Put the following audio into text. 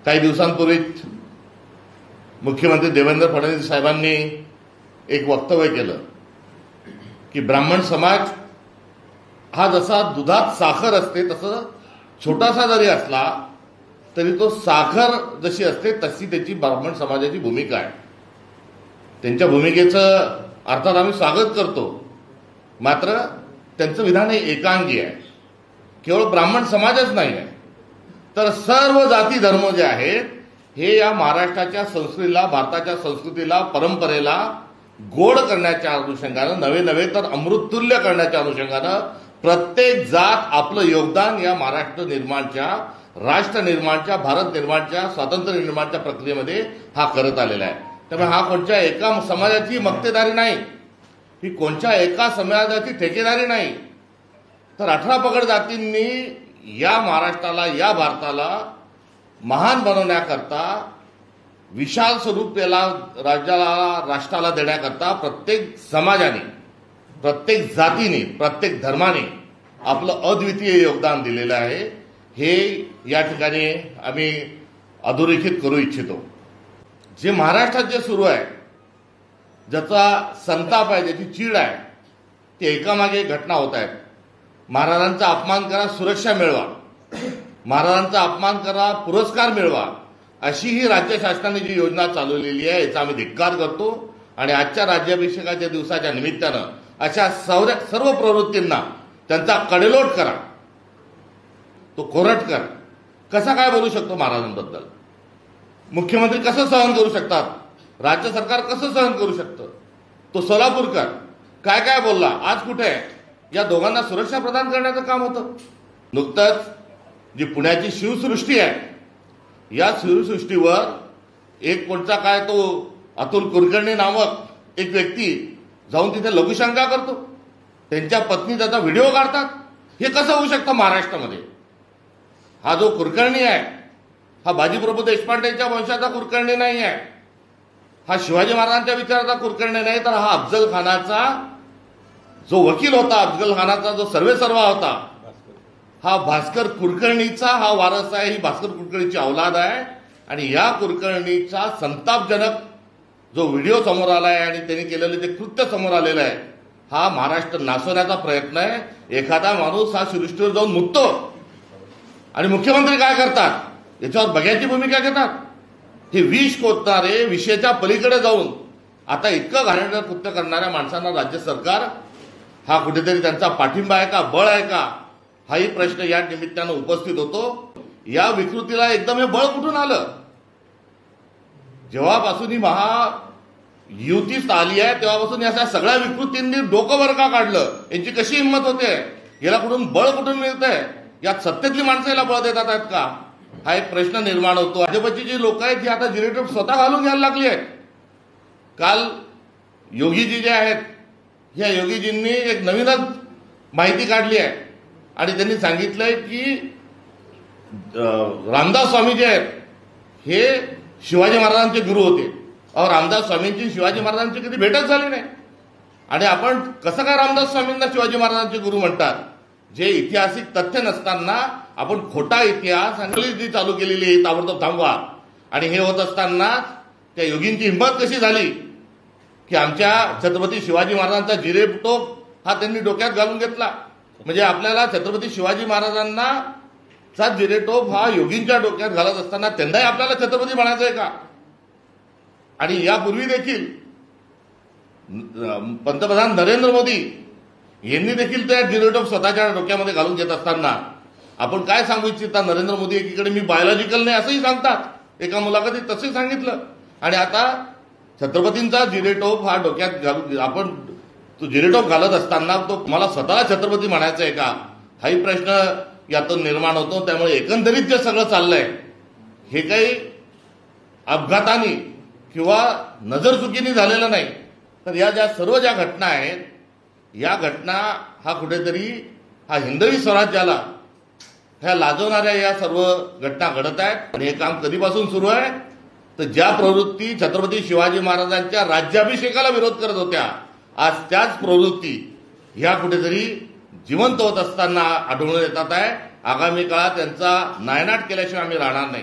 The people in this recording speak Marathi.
काही दिवसांपूर्वीच मुख्यमंत्री देवेंद्र फडणवीस साहेबांनी एक वक्तव्य केलं की ब्राह्मण समाज हा जसा दुधात साखर असते तसं छोटासा जरी असला तरी तो साखर जशी असते तशी त्याची ब्राह्मण समाजाची भूमिका आहे. त्यांच्या भूमिकेचं अर्थात आम्ही स्वागत करतो, मात्र त्यांचं विधान हे एकांगी आहे. केवळ ब्राह्मण समाजच नाही आहे तर सर्व जाती धर्म जे आहेत हे या महाराष्ट्राच्या संस्कृतीला, भारताच्या संस्कृतीला, परंपरेला गोड करण्याच्या अनुषंगानं, नवे नवे तर अमृततुल्य करण्याच्या अनुषंगानं प्रत्येक जात आपलं योगदान या महाराष्ट्र निर्माणच्या, राष्ट्र निर्माणच्या, भारत निर्माणच्या, स्वातंत्र्य निर्माणच्या प्रक्रियेमध्ये हा करत आलेला आहे. त्यामुळे हा कोणत्या एका समाजाची मक्तेदारी नाही, ही कोणत्या एका समाजाची ठेकेदारी नाही, तर 18 पगड जातींनी या महाराष्ट्राला, या भारताला महान बनवण्याकरता, विशाल स्वरूप याला राज्याला, राष्ट्राला देण्याकरता प्रत्येक समाजाने, प्रत्येक जातीने, प्रत्येक धर्माने आपलं अद्वितीय योगदान दिलेलं आहे. हे या ठिकाणी आम्ही अधोरेखित करू इच्छितो. जे महाराष्ट्रात जे सुरू आहे, ज्याचा संताप आहे, ज्याची चीड आहे, ते एकामागे घटना होत आहेत. महाराजांचा अपमान करा, सुरक्षा मिळवा, महाराजांचा अपमान करा, पुरस्कार मिळवा, अशी ही राज्य शासनाने जी योजना चालवलेली आहे याचा आम्ही धिक्कार करतो. आणि आजच्या राज्याभिषेकाच्या दिवसाच्या निमित्तानं अशा सर्व प्रवृत्तींना त्यांचा कडेलोट करा, तो कोरट कर. कसा काय बोलू शकतो महाराजांबद्दल? मुख्यमंत्री कसं सहन करू शकतात? राज्य सरकार कसं सहन करू शकतं? तो सोलापूरकर काय काय बोलला, आज कुठे आहे? या दोघांना सुरक्षा प्रदान करण्याचं काम होतं. नुकतंच जी पुण्याची शिवसृष्टी आहे, या शिवसृष्टीवर एक कोणता काय तो अतुल कुलकर्णी नामक एक व्यक्ती जाऊन तिथे लघुशंका करतो. त्यांच्या पत्नी त्याचा व्हिडिओ काढतात. हे कसं होऊ शकतं महाराष्ट्रामध्ये? हा जो कुलकर्णी आहे हा बाजीप्रभू देशपांडेंच्या वंशाचा कुलकर्णी नाही आहे, हा शिवाजी महाराजांच्या विचाराचा कुलकर्णी नाही, तर हा अफजल खानाचा जो वकील होता, अफजल खानाचा जो सर्वेसर्वा होता, हा भास्कर कुलकर्णीचा हा वारस आहे. ही भास्कर कुलकर्णीची औलाद आहे. आणि या कुलकर्णीचा संतापजनक जो व्हिडिओ समोर आला आहे आणि त्यांनी केलेलं जे कृत्य समोर आलेलं आहे, हा महाराष्ट्र नासवण्याचा प्रयत्न आहे. एखादा माणूस हा सृष्टीवर जाऊन मुततो आणि मुख्यमंत्री काय करतात? याच्यावर बघ्याची भूमिका घेतात. हे विष कोतणारे, विषयाच्या पलीकडे जाऊन आता इतकं घाणेरडं कृत्य करणाऱ्या माणसांना राज्य सरकार हा कुठेतरी त्यांचा पाठिंबा आहे का, बळ आहे का, हाही प्रश्न या निमित्तानं उपस्थित होतो. या विकृतीला एकदम हे बळ कुठून आलं? जेव्हापासून ही महायुतीच आली आहे तेव्हापासून या सगळ्या विकृतींनी डोकं वर का काढलं? यांची कशी हिंमत होते? याला कुठून बळ कुठून मिळतंय? यात सत्तेतली माणसं याला बळ देतात आहेत का? हा एक प्रश्न निर्माण होतो. भाजपची जी लोक आहेत ती आता जिरेटोप स्वतः घालून घ्यायला लागली आहेत. काल योगीजी जे आहेत, ह्या योगीजींनी एक नवीनच माहिती काढली आहे आणि त्यांनी सांगितलंय की रामदास स्वामी जे आहेत हे शिवाजी महाराजांचे गुरु होते. रामदास स्वामींची शिवाजी महाराजांची कधी भेटच झाली नाही. आणि आपण कसं काय रामदास स्वामींना शिवाजी महाराजांचे गुरु म्हणतात? जे ऐतिहासिक तथ्य नसताना आपण खोटा इतिहास आणि जी चालू केलेली आहे ताबडतोब थांबवा. आणि हे होत असताना त्या योगींची हिंमत कशी झाली की आमच्या छत्रपती शिवाजी महाराजांचा जिरेटोप हा त्यांनी डोक्यात घालून घेतला. म्हणजे आपल्याला छत्रपती शिवाजी महाराजांना चा जिरेटोप हा योगींच्या डोक्यात घालत असताना त्यांनाही आपल्याला छत्रपती म्हणायचं आहे का? आणि यापूर्वी देखील पंतप्रधान नरेंद्र मोदी यांनी देखील त्या जिरेटोप स्वतःच्या डोक्यामध्ये घालून घेत असताना आपण काय सांगू इच्छिता? नरेंद्र मोदी एकीकडे मी बायोलॉजिकल नाही असंही सांगतात, एका मुलाखतीत तसंही सांगितलं. आणि आता छत्रपतींचा जिरेटोप हा डोक्यात घालून आपण तो जिरेटोप घालत असताना तो मला स्वतःला छत्रपती म्हणायचं आहे का? हाही प्रश्न यातून निर्माण होतो. त्यामुळे एकंदरीत जे सगळं चाललंय हे काही अपघाताने किंवा नजरचुकीने झालेलं नाही, तर या सर्व ज्या घटना आहेत या घटना हा कुठेतरी हा हिंदवी स्वराज्याला ह्या लाजवणाऱ्या या सर्व घटना घडत आहेत. आणि हे काम कधीपासून सुरू आहे? तर ज्या प्रवृत्ती छत्रपती शिवाजी महाराजांच्या राज्याभिषेकाला विरोध करत होत्या, आज त्याच प्रवृत्ती ह्या कुठेतरी जिवंत होत असताना आढळून येतात आहे. आगामी काळात त्यांचा नायनाट केल्याशिवाय आम्ही राहणार नाही.